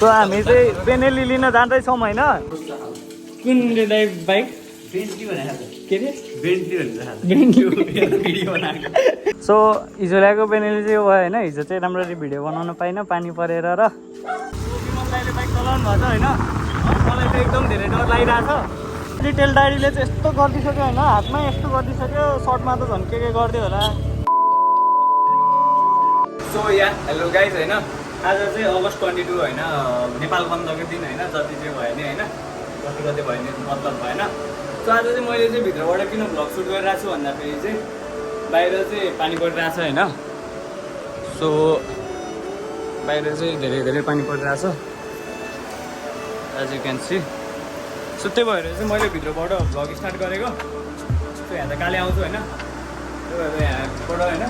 So हामी चाहिँ Benelli लिन जाँदैछौँ होइन कुन बाइक सो हिजो ल्याएको बेनेली चाहिँ हो होइन हिजो चाहिँ राम्ररी भिडियो बनाउन पाइनँ पानी परेर र अहिले बाइक चलाउनु भएको होइन मलाई चाहिँ एकदम धेरै डर लागिरहेको छ लिटल डाडीले चाहिँ यस्तो गरिदिइसक्यो होइन हातमा यस्तो गरिदिइसक्यो सर्टमा त झन् के गरिदियो होला सो या हेलो गाइज होइन आज चाहिँ अगस्त 22 होइन नेपाल बन्दको दिन होइन जति चाहिँ भयो नि होइन कति कति भयो नि मतलब भएन सो आज चाहिँ मैले चाहिँ भित्रबाट किन भ्लग सुट गरिरहेको छु भन्दाखेरि चाहिँ बाहिर चाहिँ पानी परिरहेको छ होइन सो बाहिर चाहिँ धेरै धेरै पानी परिरहेको छ as you can see so त्यही भएर चाहिँ मैले भित्रबाट भ्लग स्टार्ट गरेको सो यहाँ त काले आउँछु होइन त्यही भएर यहाँबाट होइन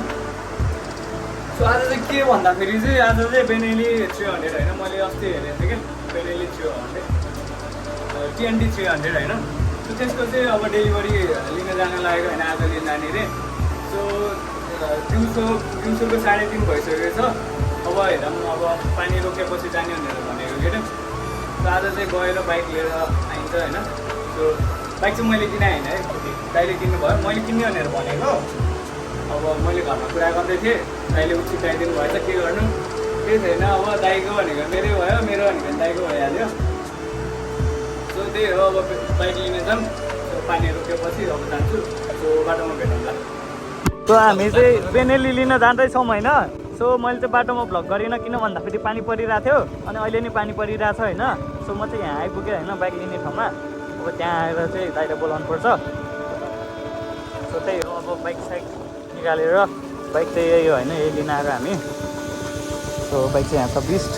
सो आज चाहिँ के भन्दाखेरि चाहिँ आज चाहिँ बेनेली 300 होइन मैले अस्ति हेरेको थिएँ क्या बेनेली 300 TNT 300 होइन सो त्यसको चाहिँ अब डेलिभरी लिन जान लागेको होइन आज लिन जाने अरे सो दिउँसोको 3:30 भइसकेको छ अब हेरौँ अब पानी रोकेपछि जाने भनेर भनेको के अरे सो आज चाहिँ गएर बाइक लिएर आइन्छ होइन सो बाइक चाहिँ मैले किने होइन है दाइले किन्नु भयो मैले किन्ने भनेर भनेको अब मैले घरमा कुरा गर्दै थिएँ दाइले उछिटाइदिनु भएछ के गर्नु केही छैन अब दाइको भनेको मेरै भयो मेरो भनेको दाइको भइहाल्यो सो त्यही हो अब बाइक लिने जाऊँ पानी रोकेपछि अब जान्छु सो बाटोमा भेटौँला सो हामी चाहिँ बेनेली लिन जाँदैछौँ होइन सो मैले चाहिँ बाटोमा भ्लग गरिनँ किन भन्दाखेरि पानी परिरहेको थियो अनि अहिले नि पानी परिरहेको छ होइन सो म चाहिँ यहाँ आइपुगेँ होइन बाइक लिने ठाउँमा अब त्यहाँ आएर चाहिँ दाइले बोलाउनु पर्छ सो त्यही हो अब बाइक साइक निकालेर बाइक चाहिँ यही हो होइन यही लिन आएको हामी सो बाइक चाहिँ यहाँ छ बिस्ट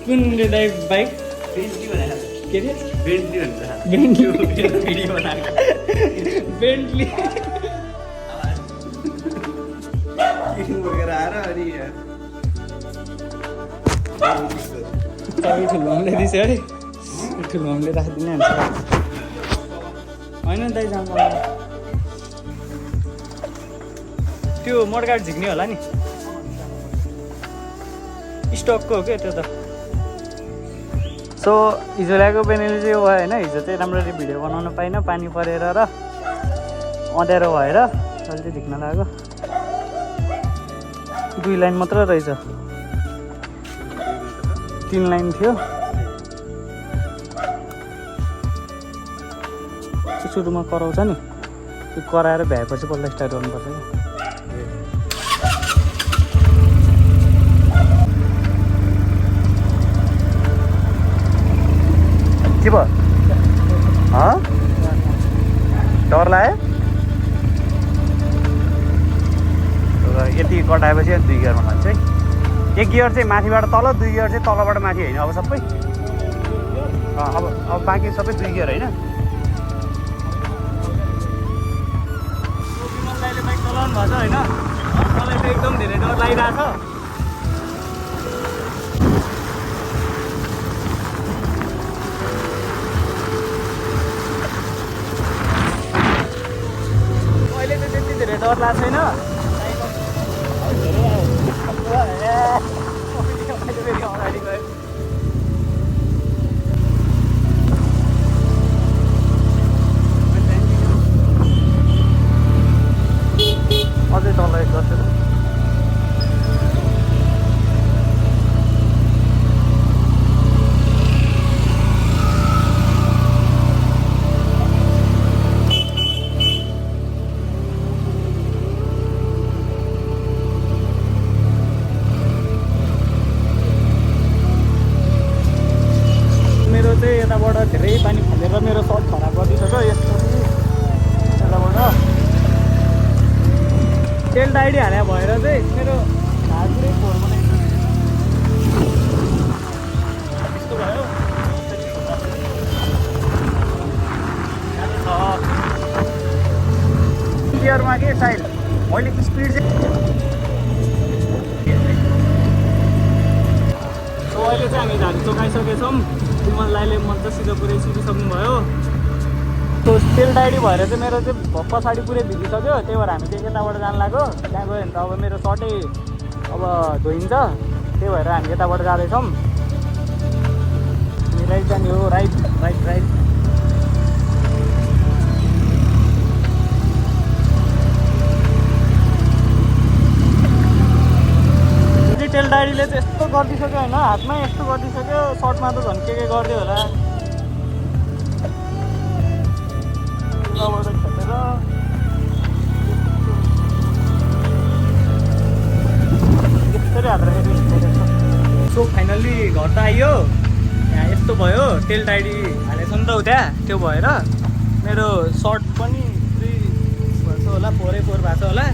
कुन दाइ बाइक के अरे बेन्टली बेन्टली तपाईँ ठुलो मामले दिन्छ अरे ठुलो मामले राखिदिने हुन्छ होइन दाइ जानु त्यो मोडगाड झिक्ने होला नि स्टकको हो क्या त्यो त सो हिजो ल्याएको बेनेली चाहिँ हो होइन हिजो चाहिँ राम्ररी भिडियो बनाउन पाइनँ पानी परेर र अँध्यारो भएर अहिले चाहिँ झिक्न लाग्यो 2 लाइन मात्र रहेछ 3 लाइन थियो सुरुमा कराउँछ नि त्यो कराएर भ्याएपछि पहिला स्टार्ट गर्नुपर्छ क्या के भयो डर लाग्यो यति कटाएपछि 2 गियरमा लान्छ है 1 गियर चाहिँ माथिबाट तल 2 गियर चाहिँ तलबाट माथि होइन अब सबै अब बाँकी सबै 2 गियर होइन बाइक चलाउनु भएको छ होइन मलाई चाहिँ एकदम धेरै डर लागिरहेको छ डर लाग्छ छैन अझै तल एक गर्छु यताबाट धेरै पानी फालेर मेरो सर्ट खराब गरिदिइसक्यो यस्तो यताबाट तेल डाइडी हाले भएर चाहिँ मेरो हात चाहिँ हामी झाडी चोखाइसकेछौँ। विमल दाइले मजासित पुरै सिकिसक्नुभयो। त्यो तेल डाइडी भएर चाहिँ मेरो चाहिँ पछाडि पुरै भिजिसक्यो। त्यही भएर हामी चाहिँ यताबाट जानु लाग्यो। त्यहाँ गयो भने त अब मेरो सर्टै अब धोइन्छ। त्यही भएर हामी यताबाट जाँदैछौँ। राइट जाने हो, राइट राइट राइट। तेल डाइरीले चाहिँ यस्तो गरिदिइसक्यो होइन, हातमै यस्तो गरिदिइसक्यो। सर्टमा त झन् के गरिदियो होला। खेपेर यस्तरी हात राखेर सो फाइनल्ली घर त आइयो। यहाँ यस्तो भयो, तेल डाइरी हालेछ नि त त्यहाँ। त्यो भएर मेरो सर्ट पनि 3 भएको होला, 4 भएको छ होला।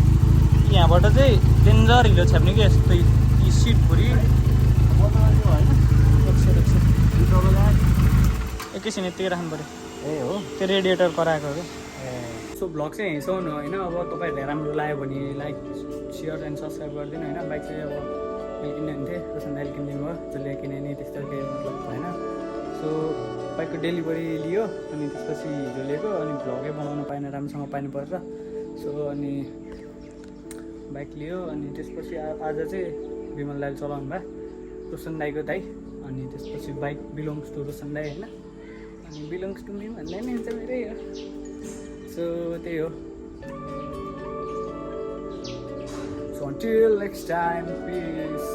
यहाँबाट चाहिँ डेन्जर हिलो छ्याप्ने कि यस्तो सिटभरि एकैछिन यतिकै राख्नु पऱ्यो। ए हो, त्यो रेडिएटर कराएको हो। सो भ्लग चाहिँ हेर्छौँ होइन। अब तपाईँहरूलाई राम्रो लाग्यो भने लाइक सेयर एन्ड सब्सक्राइब गरिदिनु होइन। बाइक चाहिँ अब मैले किन्ने हुन्थेँ, रोशन दाइले किनिदिनु भयो। जसले किने नि त्यस्तो केही मतलब भएन। सो बाइकको डेलिभरी लियो अनि त्यसपछि हिजो लिएको अनि भ्लगै बनाउनु पाएन, राम्रोसँग पाइनुपर्छ। सो अनि बाइक लियो अनि त्यसपछि आज चाहिँ विमल दाइले चलाउनु भयो, रोशन दाइको दाइ। अनि त्यसपछि बाइक बिलोङ्स टु रोशन दाइ होइन। अनि बिलोङ्स टु मी भन्दा नि हुन्छ मेरै हो। सो त्यही हो। So until next time, peace.